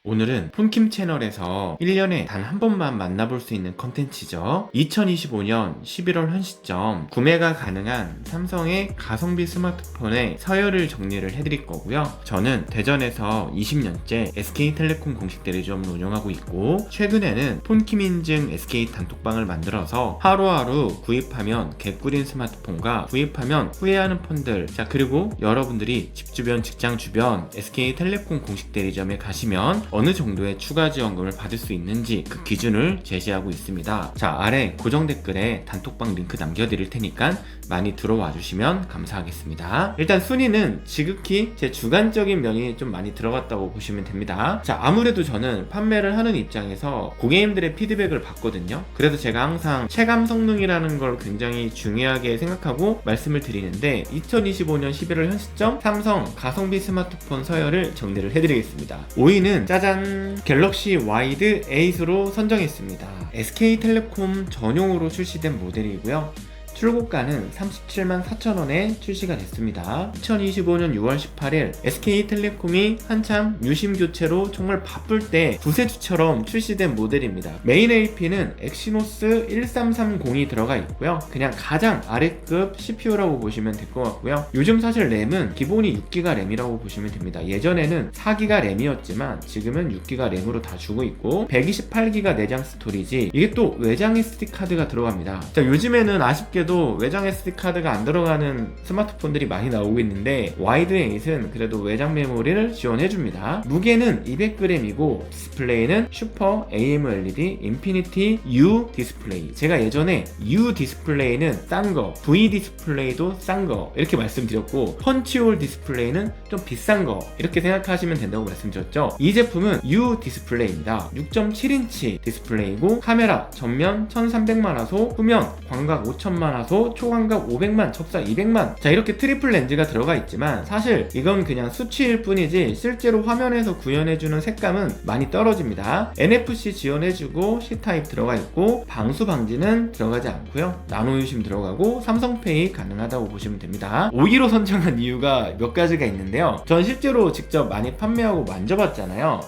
오늘은 폰킴 채널에서 1년에 단 한 번만 만나볼 수 있는 컨텐츠죠. 2025년 11월 현 시점 구매가 가능한 삼성의 가성비 스마트폰의 서열을 정리를 해드릴 거고요. 저는 대전에서 20년째 SK텔레콤 공식 대리점을 운영하고 있고, 최근에는 폰킴 인증 SK 단톡방을 만들어서 하루하루 구입하면 개꿀인 스마트폰과 구입하면 후회하는 폰들, 자 그리고 여러분들이 집 주변, 직장 주변 SK텔레콤 공식 대리점에 가시면 어느 정도의 추가 지원금을 받을 수 있는지 그 기준을 제시하고 있습니다. 자, 아래 고정 댓글에 단톡방 링크 남겨드릴 테니까 많이 들어와 주시면 감사하겠습니다. 일단 순위는 지극히 제 주관적인 면이 좀 많이 들어갔다고 보시면 됩니다. 자, 아무래도 저는 판매를 하는 입장에서 고객님들의 피드백을 받거든요. 그래서 제가 항상 체감 성능이라는 걸 굉장히 중요하게 생각하고 말씀을 드리는데, 2025년 11월 현 시점 삼성 가성비 스마트폰 서열을 정리를 해드리겠습니다. 5위는 짜잔, 갤럭시 와이드 8로 선정했습니다. SK텔레콤 전용으로 출시된 모델이고요. 출고가는 37만 4천원에 출시가 됐습니다. 2025년 6월 18일 SK텔레콤이 한참 유심 교체로 정말 바쁠 때 구세주처럼 출시된 모델입니다. 메인 AP는 엑시노스 1330이 들어가 있고요. 그냥 가장 아래급 CPU라고 보시면 될 것 같고요. 요즘 사실 램은 기본이 6기가 램이라고 보시면 됩니다. 예전에는 4기가 램이었지만 지금은 6기가 램으로 다 주고 있고, 128기가 내장 스토리지, 이게 또 외장 SD카드가 들어갑니다. 자, 요즘에는 아쉽게도 외장 SD카드가 안 들어가는 스마트폰들이 많이 나오고 있는데, 와이드 8은 그래도 외장 메모리를 지원해줍니다. 무게는 200g이고 디스플레이는 슈퍼 AMOLED 인피니티 U 디스플레이. 제가 예전에 U 디스플레이는 싼 거, V 디스플레이도 싼 거 이렇게 말씀드렸고, 펀치홀 디스플레이는 좀 비싼 거 이렇게 생각하시면 된다고 말씀드렸죠. 이 제품은 U 디스플레이입니다. 6.7인치 디스플레이고, 카메라 전면 1300만화소, 후면 광각 5000만화소, 초광각 500만, 접사 200만. 자, 이렇게 트리플 렌즈가 들어가 있지만 사실 이건 그냥 수치일 뿐이지 실제로 화면에서 구현해주는 색감은 많이 떨어집니다. NFC 지원해주고 C타입 들어가 있고, 방수 방지는 들어가지 않고요. 나노 유심 들어가고 삼성페이 가능하다고 보시면 됩니다. 5위로 선정한 이유가 몇 가지가 있는데요. 전 실제로 직접 많이 판매하고 만져봤잖아요.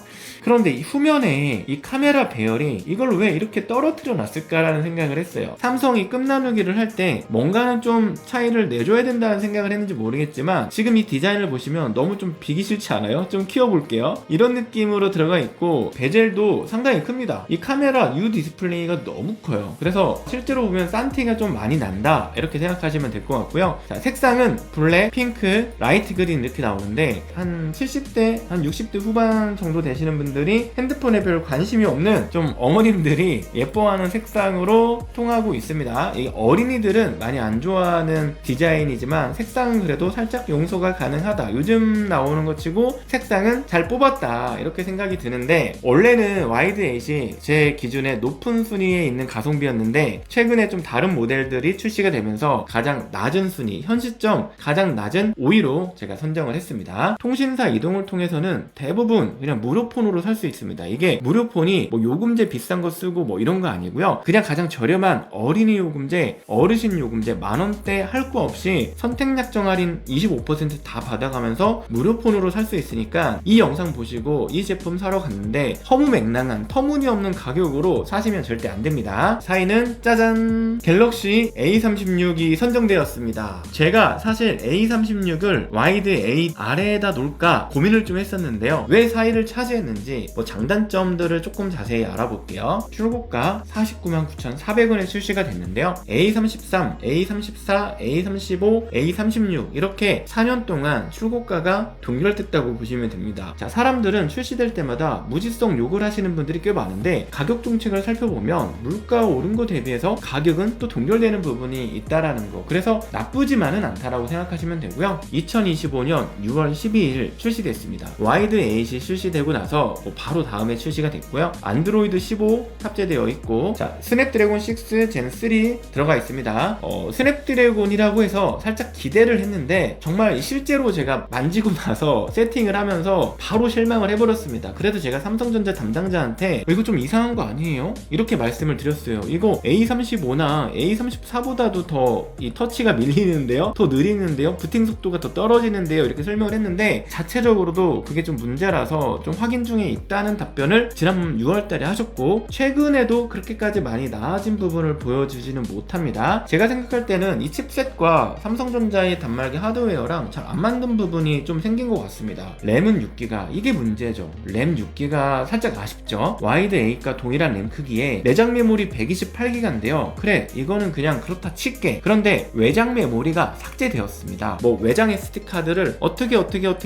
그런데 이 후면에 이 카메라 배열이 이걸 왜 이렇게 떨어뜨려 놨을까라는 생각을 했어요. 삼성이 끝나누기를 할 때 뭔가는 좀 차이를 내줘야 된다는 생각을 했는지 모르겠지만, 지금 이 디자인을 보시면 너무 좀 비기 싫지 않아요? 좀 키워볼게요. 이런 느낌으로 들어가 있고, 베젤도 상당히 큽니다. 이 카메라 U 디스플레이가 너무 커요. 그래서 실제로 보면 산티가 좀 많이 난다 이렇게 생각하시면 될 것 같고요. 자, 색상은 블랙, 핑크, 라이트 그린 이렇게 나오는데, 한 70대, 한 60대 후반 정도 되시는 분들이 핸드폰에 별 관심이 없는 좀 어머님들이 예뻐하는 색상으로 통하고 있습니다. 이 어린이들은 많이 안 좋아하는 디자인이지만 색상은 그래도 살짝 용서가 가능하다. 요즘 나오는 것 치고 색상은 잘 뽑았다 이렇게 생각이 드는데, 원래는 와이드 8이 제 기준에 높은 순위에 있는 가성비였는데 최근에 좀 다른 모델들이 출시가 되면서 가장 낮은 순위, 현 시점 가장 낮은 5위로 제가 선정을 했습니다. 통신사 이동을 통해서는 대부분 그냥 무료폰으로 살 수 있습니다. 이게 무료폰이 뭐 요금제 비싼 거 쓰고 뭐 이런 거 아니고요. 그냥 가장 저렴한 어린이 요금제, 어르신 요금제 만원대 할 거 없이 선택약정 할인 25% 다 받아가면서 무료폰으로 살 수 있으니까, 이 영상 보시고 이 제품 사러 갔는데 허무맹랑한 터무니없는 가격으로 사시면 절대 안 됩니다. 4위는 짜잔, 갤럭시 A36이 선정되었습니다. 제가 사실 A36을 와이드 8 아래에다 놓을까 고민을 좀 했었는데요. 왜 4위를 차지했는지 뭐 장단점들을 조금 자세히 알아볼게요. 출고가 499만 9,400원에 출시가 됐는데요. A33, A34, A35, A36 이렇게 4년 동안 출고가가 동결됐다고 보시면 됩니다. 자, 사람들은 출시될 때마다 무지성 욕을 하시는 분들이 꽤 많은데, 가격 정책을 살펴보면 물가 오른 거 대비해서 가격은 또 동결되는 부분이 있다라는 거, 그래서 나쁘지만은 않다라고 생각하시면 되고요. 2025년 6월 12일 출시됐습니다. 와이드 8이 출시되고 나서 바로 다음에 출시가 됐고요. 안드로이드 15 탑재되어 있고, 자, 스냅드래곤 6 젠 3 들어가 있습니다. 스냅드래곤이라고 해서 살짝 기대를 했는데 정말 실제로 제가 만지고 나서 세팅을 하면서 바로 실망을 해버렸습니다. 그래서 제가 삼성전자 담당자한테 이거 좀 이상한 거 아니에요? 이렇게 말씀을 드렸어요. 이거 A35나 A34보다도 더 이 터치가 밀리는데요, 더 느리는데요, 부팅 속도가 더 떨어지는데요 이렇게 설명을 했는데, 자체적으로도 그게 좀 문제라서 좀 확인 중에 있다는 답변을 지난 6월달에 하셨고, 최근에도 그렇게까지 많이 나아진 부분을 보여주지는 못합니다. 제가 생각할 때는 이 칩셋과 삼성전자의 단말기 하드웨어랑 잘 안 맞는 부분이 좀 생긴 것 같습니다. 램은 6기가, 이게 문제죠. 램 6기가 살짝 아쉽죠. 와이드 8과 동일한 램 크기에 내장 메모리 128기가인데요. 그래, 이거는 그냥 그렇다 칠게. 그런데 외장 메모리가 삭제되었습니다. 뭐 외장 SD카드를 어떻게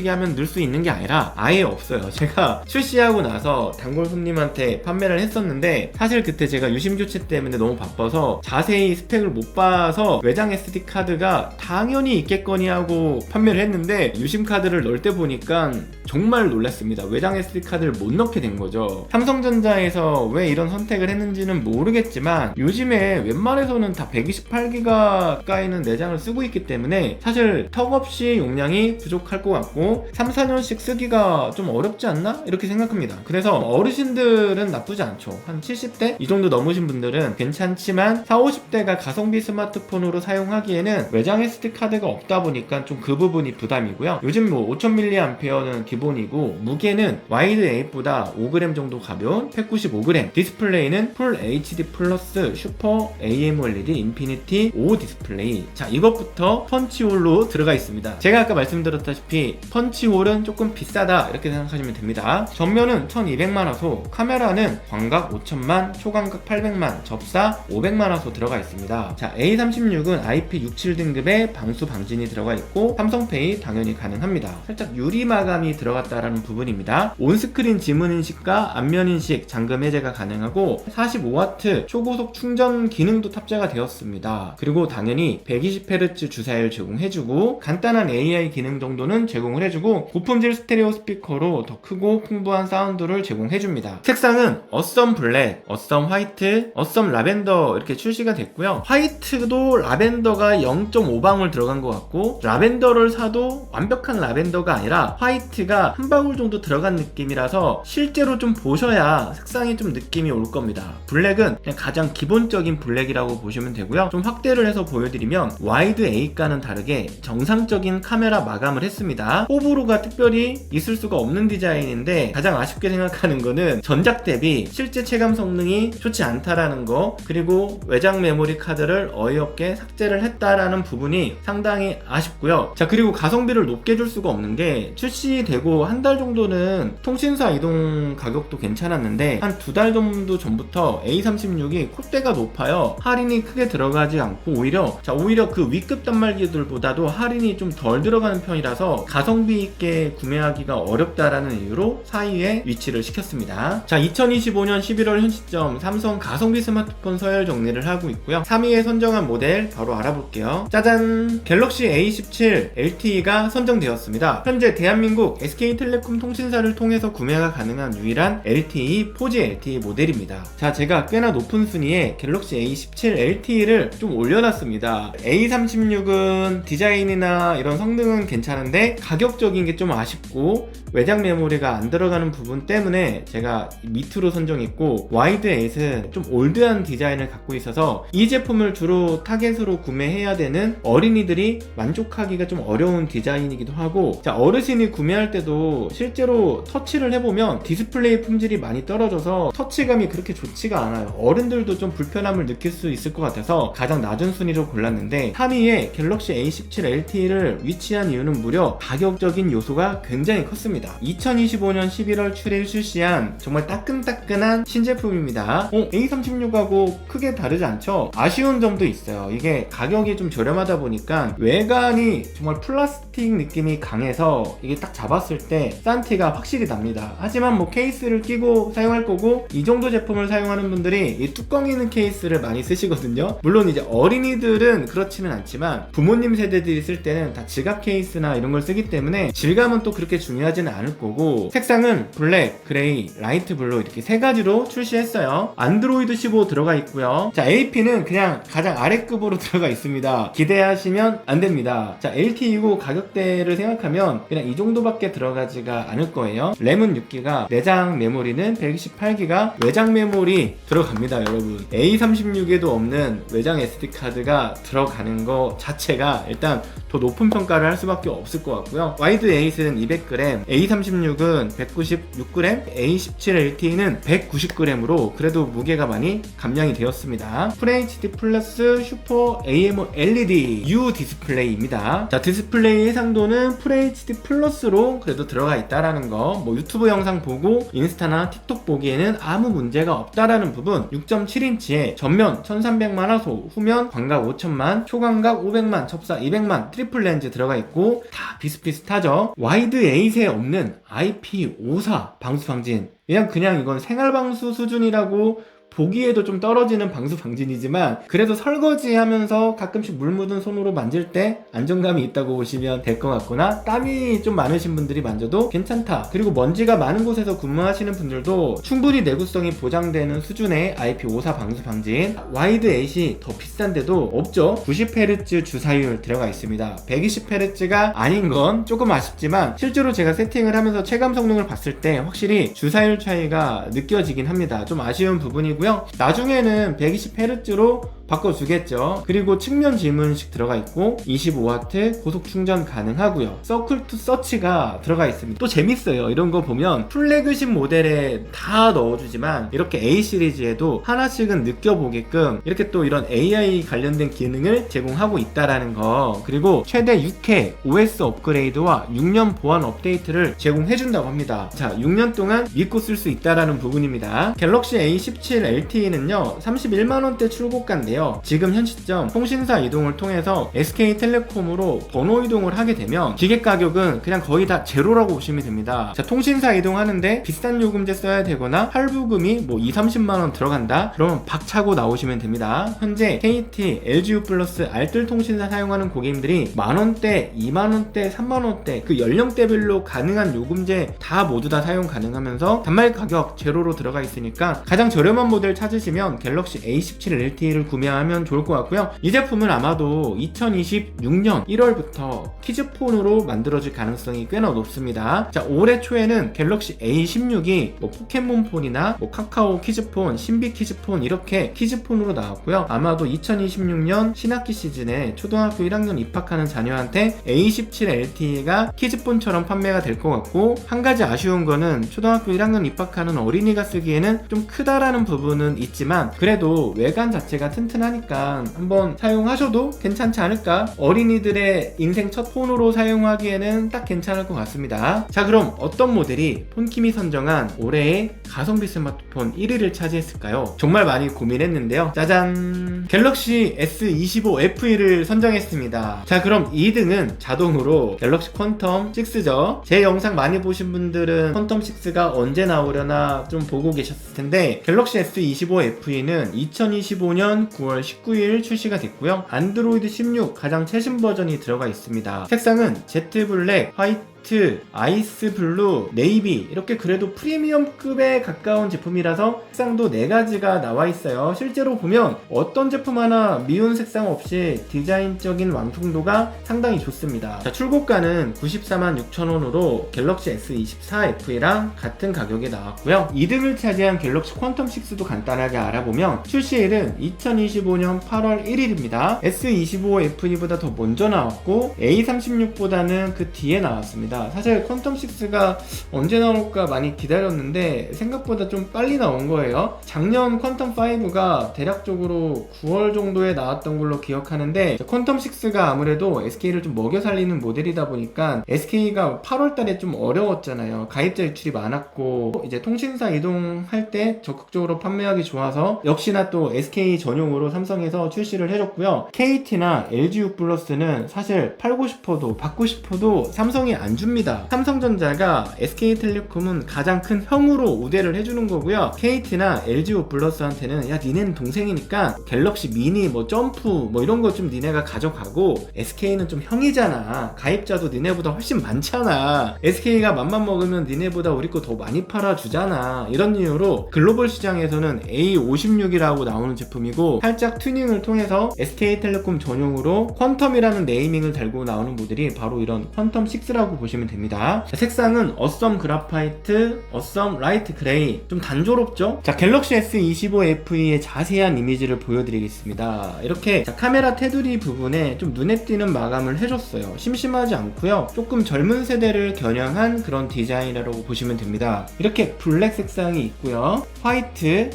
하면 넣을 수 있는 게 아니라 아예 없어요. 제가 출시하고 나서 단골 손님한테 판매를 했었는데, 사실 그때 제가 유심 교체 때문에 너무 바빠서 자세히 스펙을 못 봐서 외장 SD카드가 당연히 있겠거니 하고 판매를 했는데, 유심 카드를 넣을 때 보니까 정말 놀랐습니다. 외장 SD카드를 못 넣게 된 거죠. 삼성전자에서 왜 이런 선택을 했는지는 모르겠지만 요즘에 웬만해서는 다 128기가가까이는 내장을 쓰고 있기 때문에 사실 턱없이 용량이 부족할 것 같고 3, 4년씩 쓰기가 좀 어렵지 않나? 이렇게 생각합니다. 그래서 어르신들은 나쁘지 않죠. 한 70대? 이 정도 넘으신 분들은 괜찮지만 40, 50대가 가성비 스마트폰으로 사용하기에는 외장 SD카드가 없다 보니까 좀 그 부분이 부담이고요. 요즘 뭐 5000mAh는 기본이고, 무게는 와이드 8보다 5g 정도 가벼운 195g, 디스플레이는 풀 HD 플러스 슈퍼 AMOLED 인피니티 5 디스플레이. 자, 이것부터 펀치홀로 들어가 있습니다. 제가 아까 말씀드렸다시피 펀치홀은 조금 비싸다 이렇게 생각하시면 됩니다. 전면은 1200만화소, 카메라는 광각 5000만, 초광각 800만, 접사 500만화소 들어가 있습니다. 자, A36은 IP67 등급의 방수 방진이 들어가 있고 삼성페이 당연히 가능합니다. 살짝 유리 마감이 들어갔다라는 부분입니다. 온스크린 지문인식과 안면인식, 잠금 해제가 가능하고 45W 초고속 충전 기능도 탑재가 되었습니다. 그리고 당연히 120Hz 주사율 제공해주고 간단한 AI 기능 정도는 제공을 해주고 고품질 스테레오 스피커로 더 크고 풍부한 사운드를 제공해줍니다. 색상은 어썸 블랙, 어썸 화이트, 어썸 라벤더 이렇게 출시가 됐고요. 화이트도 라벤더가 0.5방울 들어간 것 같고, 라벤더를 사도 완벽한 라벤더가 아니라 화이트가 한 방울 정도 들어간 느낌이라서 실제로 좀 보셔야 색상이 좀 느낌이 올 겁니다. 블랙은 그냥 가장 기본적인 블랙이라고 보시면 되고요. 좀 확대를 해서 보여드리면 와이드 8과는 다르게 정상적인 카메라 마감을 했습니다. 호불호가 특별히 있을 수가 없는 디자인인데, 가장 아쉽게 생각하는 거는 전작 대비 실제 체감 성능이 좋지 않다라는 거, 그리고 외장 메모리 카드를 어이없게 삭제를 했다라는 부분이 상당히 아쉽고요. 자, 그리고 가성비를 높게 줄 수가 없는 게, 출시되고 한 달 정도는 통신사 이동 가격도 괜찮았는데 한 2달 정도 전부터 A36이 콧대가 높아요. 할인이 크게 들어가지 않고 오히려 그 위급 단말기들보다도 할인이 좀 덜 들어가는 편이라서 가성비 있게 구매하기가 어렵다라는 이유로 4위에 위치를 시켰습니다. 자, 2025년 11월 현 시점 삼성 가성비 스마트폰 서열 정리를 하고 있고요. 3위에 선정한 모델 바로 알아볼게요. 짜잔! 갤럭시 A17 LTE가 선정되었습니다. 현재 대한민국 SK텔레콤 통신사를 통해서 구매가 가능한 유일한 LTE, 4G LTE 모델입니다. 자, 제가 꽤나 높은 순위에 갤럭시 A17 LTE를 좀 올려놨습니다. A36은 디자인이나 이런 성능은 괜찮은데 가격적인 게 좀 아쉽고 외장 메모리가 안 들어가는 부분 때문에 제가 밑으로 선정했고, 와이드 8은 좀 올드한 디자인을 갖고 있어서 이 제품을 주로 타겟으로 구매해야 되는 어린이들이 만족하기가 좀 어려운 디자인이기도 하고, 자, 어르신이 구매할 때도 실제로 터치를 해보면 디스플레이 품질이 많이 떨어져서 터치감이 그렇게 좋지가 않아요. 어른들도 좀 불편함을 느낄 수 있을 것 같아서 가장 낮은 순위로 골랐는데, 3위에 갤럭시 A17 LTE를 위치한 이유는 무려 가격적인 요소가 굉장히 컸습니다. 2025년 11월 출시한 정말 따끈따끈한 신제품입니다. A36하고 크게 다르지 않죠? 아쉬운 점도 있어요. 이게 가격이 좀 저렴하다 보니까 외관이 정말 플라스틱 느낌이 강해서 이게 딱 잡았을 때 싼 티가 확실히 납니다. 하지만 뭐 케이스를 끼고 사용할 거고, 이 정도 제품을 사용하는 분들이 이 뚜껑 있는 케이스를 많이 쓰시거든요. 물론 이제 어린이들은 그렇지는 않지만 부모님 세대들이 쓸 때는 다 지갑 케이스나 이런 걸 쓰기 때문에 질감은 또 그렇게 중요하지는 않을 거고, 색상은 블랙, 그레이, 라이트 블루 이렇게 세 가지로 출시했어요. 안드로이드 15 들어가 있고요. 자, AP는 그냥 가장 아래급으로 들어가 있습니다. 기대하시면 안 됩니다. 자, LTE고 가격대를 생각하면 그냥 이 정도밖에 들어가지가 않을 거예요. 램은 6기가, 내장 메모리는 128기가, 외장 메모리 들어갑니다, 여러분. A36에도 없는 외장 SD카드가 들어가는 거 자체가 일단 더 높은 평가를 할 수밖에 없을 것 같고요. 와이드 8은 200g, A36은 196g, A17LTE는 190g으로 그래도 무게가 많이 감량이 되었습니다. FHD 플러스 슈퍼 AMOLED U 디스플레이입니다. 자, 디스플레이 해상도는 FHD 플러스로 그래도 들어가 있다라는 거, 뭐 유튜브 영상 보고 인스타나 틱톡 보기에는 아무 문제가 없다라는 부분. 6.7인치에 전면 1300만 화소, 후면 광각 5000만, 초광각 500만, 첩사 200만, 트리플 렌즈 들어가 있고 다 비슷비슷하죠. 와이드 8에 없는 IP54 방수 방진. 그냥 이건 생활 방수 수준이라고 보기에도 좀 떨어지는 방수 방진이지만 그래도 설거지하면서 가끔씩 물 묻은 손으로 만질 때 안정감이 있다고 보시면 될 것 같구나. 땀이 좀 많으신 분들이 만져도 괜찮다. 그리고 먼지가 많은 곳에서 근무하시는 분들도 충분히 내구성이 보장되는 수준의 IP54 방수 방진. 와이드 8이 더 비싼데도 없죠. 90Hz 주사율 들어가 있습니다. 120Hz가 아닌 건 조금 아쉽지만 실제로 제가 세팅을 하면서 체감 성능을 봤을 때 확실히 주사율 차이가 느껴지긴 합니다. 좀 아쉬운 부분이고요. 나중에는 120Hz로 바꿔주겠죠. 그리고 측면 지문식 들어가 있고 25W 고속 충전 가능하고요. 서클 투 서치가 들어가 있습니다. 또 재밌어요. 이런 거 보면 플래그십 모델에 다 넣어주지만 이렇게 A 시리즈에도 하나씩은 느껴보게끔 이렇게 또 이런 AI 관련된 기능을 제공하고 있다라는 거. 그리고 최대 6회 OS 업그레이드와 6년 보안 업데이트를 제공해준다고 합니다. 자, 6년 동안 믿고 쓸 수 있다라는 부분입니다. 갤럭시 A17 LTE는요 31만원대 출고가인데요. 지금 현 시점 통신사 이동을 통해서 SK텔레콤으로 번호 이동을 하게 되면 기계 가격은 그냥 거의 다 제로라고 보시면 됩니다. 자, 통신사 이동하는데 비싼 요금제 써야 되거나 할부금이 뭐 20-30만원 들어간다? 그러면 박차고 나오시면 됩니다. 현재 KT, LGU 플러스 알뜰 통신사 사용하는 고객님들이 만원대, 2만원대, 3만원대 그 연령대별로 가능한 요금제 다 모두 다 사용 가능하면서 단말 가격 제로로 들어가 있으니까 가장 저렴한 모델 찾으시면 갤럭시 A17 LTE를 구매하면 좋을 것 같고요. 이 제품은 아마도 2026년 1월부터 키즈폰으로 만들어질 가능성이 꽤나 높습니다. 자, 올해 초에는 갤럭시 A16이 뭐 포켓몬폰이나 뭐 카카오 키즈폰, 신비 키즈폰 이렇게 키즈폰으로 나왔고요. 아마도 2026년 신학기 시즌에 초등학교 1학년 입학하는 자녀한테 A17 LTE가 키즈폰처럼 판매가 될 것 같고, 한 가지 아쉬운 거는 초등학교 1학년 입학하는 어린이가 쓰기에는 좀 크다라는 부분은 있지만 그래도 외관 자체가 튼튼하니까 한번 사용하셔도 괜찮지 않을까. 어린이들의 인생 첫 폰으로 사용하기에는 딱 괜찮을 것 같습니다. 자, 그럼 어떤 모델이 폰킴이 선정한 올해의 가성비 스마트폰 1위를 차지했을까요? 정말 많이 고민했는데요. 짜잔! 갤럭시 S25 FE를 선정했습니다. 자, 그럼 2등은 자동으로 갤럭시 퀀텀 6죠. 제 영상 많이 보신 분들은 퀀텀 6가 언제 나오려나 좀 보고 계셨을 텐데, 갤럭시 S25 FE는 2025년 9월 19일 출시가 됐고요. 안드로이드 16 가장 최신 버전이 들어가 있습니다. 색상은 제트 블랙, 화이트, 아이스 블루, 네이비 이렇게 그래도 프리미엄급에 가까운 제품이라서 색상도 4가지가 나와 있어요. 실제로 보면 어떤 제품 하나 미운 색상 없이 디자인적인 완성도가 상당히 좋습니다. 자, 출고가는 946,000원으로 갤럭시 S24 FE랑 같은 가격에 나왔고요. 2등을 차지한 갤럭시 퀀텀 6도 간단하게 알아보면 출시일은 2025년 8월 1일입니다. S25 FE보다 더 먼저 나왔고 A36보다는 그 뒤에 나왔습니다. 사실 퀀텀 6가 언제 나올까 많이 기다렸는데 생각보다 좀 빨리 나온 거예요. 작년 퀀텀 5가 대략적으로 9월 정도에 나왔던 걸로 기억하는데, 퀀텀 6가 아무래도 SK를 좀 먹여 살리는 모델이다 보니까 SK가 8월 달에 좀 어려웠잖아요. 가입자 유출이 많았고 이제 통신사 이동할 때 적극적으로 판매하기 좋아서 역시나 또 SK 전용으로 삼성에서 출시를 해줬고요. KT나 LGU 플러스는 사실 팔고 싶어도 받고 싶어도 삼성이 안 줍니다. 삼성전자가 SK텔레콤은 가장 큰 형으로 우대를 해주는 거고요. KT나 LGU 플러스한테는 야, 니네는 동생이니까 갤럭시 미니 뭐 점프 뭐 이런 거 좀 니네가 가져가고, SK는 좀 형이잖아. 가입자도 니네보다 훨씬 많잖아. SK가 맘만 먹으면 니네보다 우리 거 더 많이 팔아주잖아. 이런 이유로 글로벌 시장에서는 A56이라고 나오는 제품이고, 살짝 튜닝을 통해서 SK텔레콤 전용으로 퀀텀이라는 네이밍을 달고 나오는 모델이 바로 이런 퀀텀 6라고 보시면 보시면 됩니다. 자, 색상은 어썸 그라파이트, 어썸 라이트 그레이, 좀 단조롭죠? 자, 갤럭시 S25FE의 자세한 이미지를 보여드리겠습니다. 이렇게 자, 카메라 테두리 부분에 좀 눈에 띄는 마감을 해줬어요. 심심하지 않고요, 조금 젊은 세대를 겨냥한 그런 디자인이라고 보시면 됩니다. 이렇게 블랙 색상이 있고요, 화이트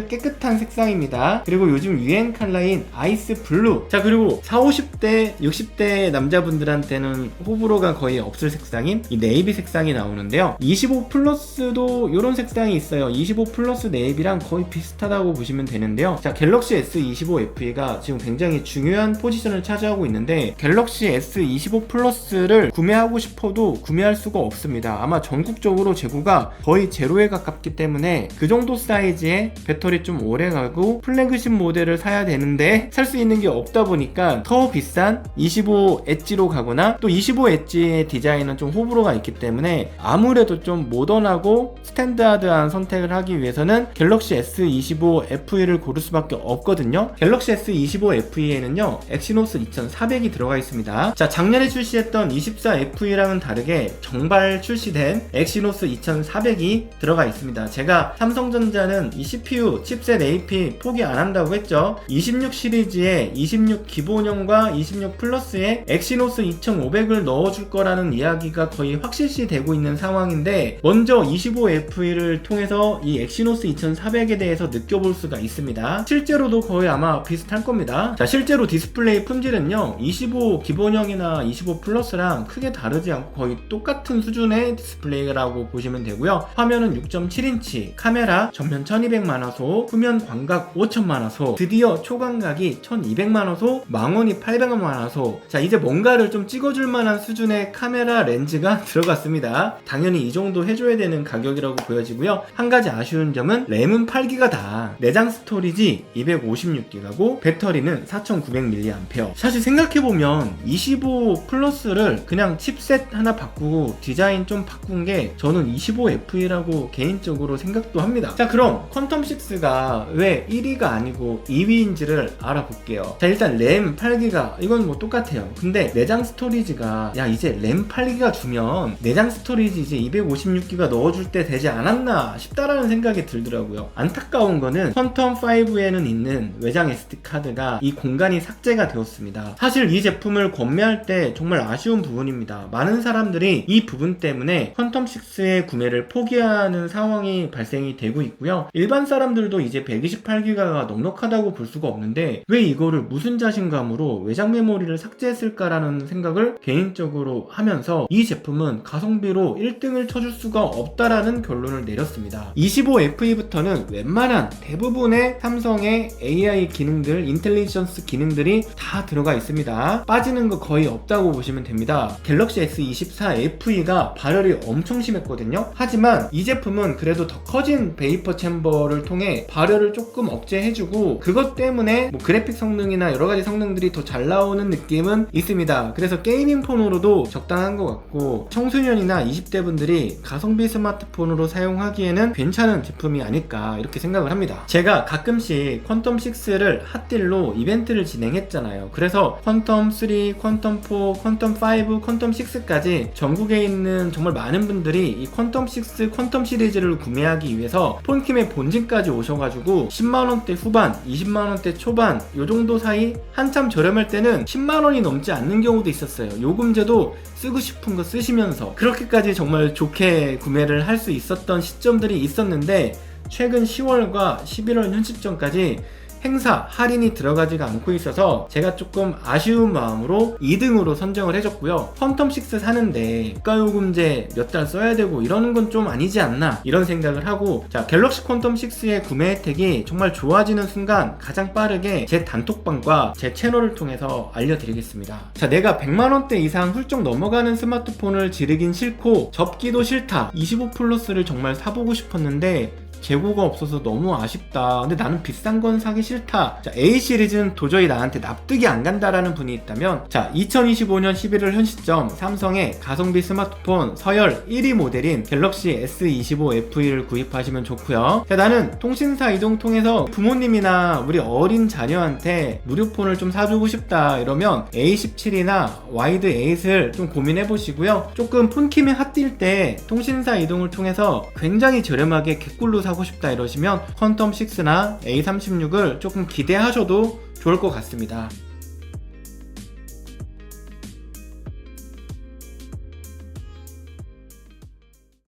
깨끗한 색상입니다. 그리고 요즘 유행 컬러인 아이스 블루. 자, 그리고 40, 50대 60대 남자분들한테는 호불호가 거의 없을 색상인 이 네이비 색상이 나오는데요, 25 플러스도 이런 색상이 있어요. 25 플러스 네이비랑 거의 비슷하다고 보시면 되는데요. 자, 갤럭시 S25FE가 지금 굉장히 중요한 포지션을 차지하고 있는데, 갤럭시 S25 플러스를 구매하고 싶어도 구매할 수가 없습니다. 아마 전국적으로 재고가 거의 제로에 가깝기 때문에 그 정도 사이즈의 배터리 좀 오래 가고 플래그십 모델을 사야 되는데 살 수 있는 게 없다 보니까 더 비싼 25 엣지로 가거나, 또 25 엣지의 디자인은 좀 호불호가 있기 때문에 아무래도 좀 모던하고 스탠다드한 선택을 하기 위해서는 갤럭시 S25FE를 고를 수밖에 없거든요. 갤럭시 S25FE에는요 엑시노스 2400이 들어가 있습니다. 자, 작년에 출시했던 24FE랑은 다르게 정발 출시된 엑시노스 2400이 들어가 있습니다. 제가 삼성전자는 이 CPU, 칩셋 AP 포기 안 한다고 했죠. 26 시리즈에 26 기본형과 26 플러스에 엑시노스 2500을 넣어줄 거라는 이야기가 거의 확실시 되고 있는 상황인데, 먼저 25FE를 통해서 이 엑시노스 2400에 대해서 느껴볼 수가 있습니다. 실제로도 거의 아마 비슷할 겁니다. 자, 실제로 디스플레이 품질은요 25 기본형이나 25 플러스랑 크게 다르지 않고 거의 똑같은 수준의 디스플레이라고 보시면 되고요. 화면은 6.7인치, 카메라 전면 1200만화소, 후면 광각 5000만화소, 드디어 초광각이 1200만화소, 망원이 800만화소. 자, 이제 뭔가를 좀 찍어줄 만한 수준의 카메라 렌즈가 들어갔습니다. 당연히 이 정도 해줘야 되는 가격이라고 보여지고요. 한 가지 아쉬운 점은 램은 8기가다. 내장 스토리지 256기가고 배터리는 4900mAh. 사실 생각해보면 25 플러스를 그냥 칩셋 하나 바꾸고 디자인 좀 바꾼 게 저는 25FE라고 개인적으로 생각도 합니다. 자, 그럼 퀀텀6가 왜 1위가 아니고 2위인지를 알아볼게요. 자, 일단 램 8기가 이건 뭐 똑같아요. 근데 내장 스토리지가, 야, 이제 램 8기가 주면 내장 스토리지 이제 256기가 넣어줄 때 되지 않았나 싶다라는 생각이 들더라고요. 안타까운 거는 퀀텀5에는 있는 외장 SD카드가 이 공간이 삭제가 되었습니다. 사실 이 제품을 구매할 때 정말 아쉬운 부분입니다. 많은 사람들이 이 부분 때문에 퀀텀6의 구매를 포기하는 상황이 발생이 되고 있고요. 일반 사람들도 이제 128기가가 넉넉하다고 볼 수가 없는데 왜 이거를 무슨 자신감으로 외장 메모리를 삭제했을까라는 생각을 개인적으로 하면서 이 제품은 가성비로 1등을 쳐줄 수가 없다라는 결론을 내렸습니다. 25FE부터는 웬만한 대부분의 삼성의 AI 기능들, 인텔리전스 기능들이 다 들어가 있습니다. 빠지는 거 거의 없다고 보시면 됩니다. 갤럭시 S24FE가 발열이 엄청 심했거든요. 하지만 이 제품은 그래도 더 커진 베이퍼 챔버를 통해 발열을 조금 억제해주고, 그것 때문에 뭐 그래픽 성능이나 여러가지 성능들이 더 잘 나오는 느낌은 있습니다. 그래서 게이밍 폰으로도 적당한 것 같고, 청소년이나 20대 분들이 가성비 스마트폰으로 사용하기에는 괜찮은 제품이 아닐까 이렇게 생각을 합니다. 제가 가끔씩 퀀텀6를 핫딜로 이벤트를 진행했잖아요. 그래서 퀀텀3, 퀀텀4, 퀀텀5, 퀀텀6까지 전국에 있는 정말 많은 분들이 이 퀀텀6, 퀀텀 시리즈를 구매하기 위해서 폰킴의 본진까지 오셔가지고 10만원대 후반, 20만원대 초반 요정도 사이, 한참 저렴할 때는 10만원이 넘지 않는 경우도 있었어요. 요금제도 쓰고 싶은 거 쓰시면서 그렇게까지 정말 좋게 구매를 할 수 있었던 시점들이 있었는데, 최근 10월과 11월 현시점까지 행사 할인이 들어가지가 않고 있어서 제가 조금 아쉬운 마음으로 2등으로 선정을 해줬고요. 퀀텀6 사는데 국가요금제 몇 달 써야 되고 이러는 건 좀 아니지 않나 이런 생각을 하고, 자, 갤럭시 퀀텀6의 구매 혜택이 정말 좋아지는 순간 가장 빠르게 제 단톡방과 제 채널을 통해서 알려드리겠습니다. 자, 내가 100만원대 이상 훌쩍 넘어가는 스마트폰을 지르긴 싫고 접기도 싫다, 25 플러스를 정말 사보고 싶었는데 재고가 없어서 너무 아쉽다. 근데 나는 비싼 건 사기 싫다. 자, A 시리즈는 도저히 나한테 납득이 안 간다라는 분이 있다면, 자, 2025년 11월 현 시점 삼성의 가성비 스마트폰 서열 1위 모델인 갤럭시 S25 FE를 구입하시면 좋고요. 자, 나는 통신사 이동 통해서 부모님이나 우리 어린 자녀한테 무료폰을 좀 사주고 싶다 이러면 A17이나 와이드 8을 좀 고민해 보시고요. 조금 폰킴이 핫뛸 때 통신사 이동을 통해서 굉장히 저렴하게 개꿀로 사고 싶다 이러시면 퀀텀 6나 A36을 조금 기대하셔도 좋을 것 같습니다.